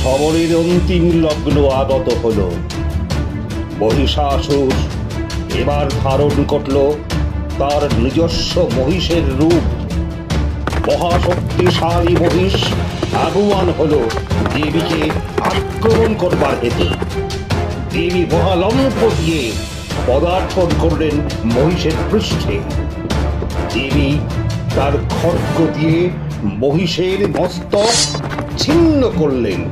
সমরের অন্তিম লগ্ন আগত হল। মহিষাসুর এবার ধারণ করল তার নিজস্ব মহিষের রূপ। মহাশক্তিশালী মহিষ আগুয়ান হল দেবীকে আক্রমণ করবার হেতু। দেবী মহালম্ব দিয়ে পদার্পণ করলেন মহিষের পৃষ্ঠে। দেবী তার খড়গ দিয়ে মহিষের মস্তক ছিন্ন করলেন।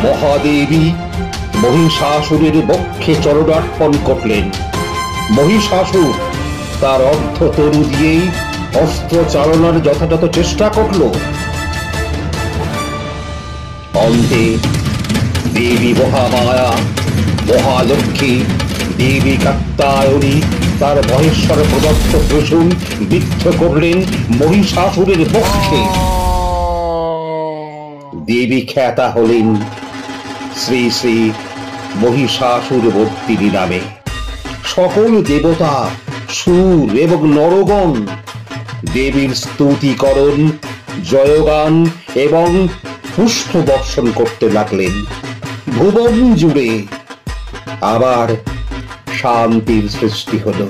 মহাদেবী মহিষাসুরের বক্ষে চরণার্পণ করলেন। মহিষাসুর তার অর্ধ তরু দিয়েই অস্ত্র চালনার যথাযথ চেষ্টা করল। অন্তে দেবী মহামায়া, মহালক্ষ্মী, দেবী কাত্যায়নী তার মহেশ্বর প্রদত্ত ত্রিশূল বিদ্ধ করলেন মহিষাসুরের বক্ষে। দেবী খ্যাতা হলেন শ্রী শ্রী মহিষাসুরবর্তিনী নামে। সকল দেবতা, সুর এবং নরগণ দেবীর স্তুতিকরণ, জয়গান এবং পুষ্প বর্ষণ করতে লাগলেন। ভুবন জুড়ে আবার শান্তির সৃষ্টি হলো।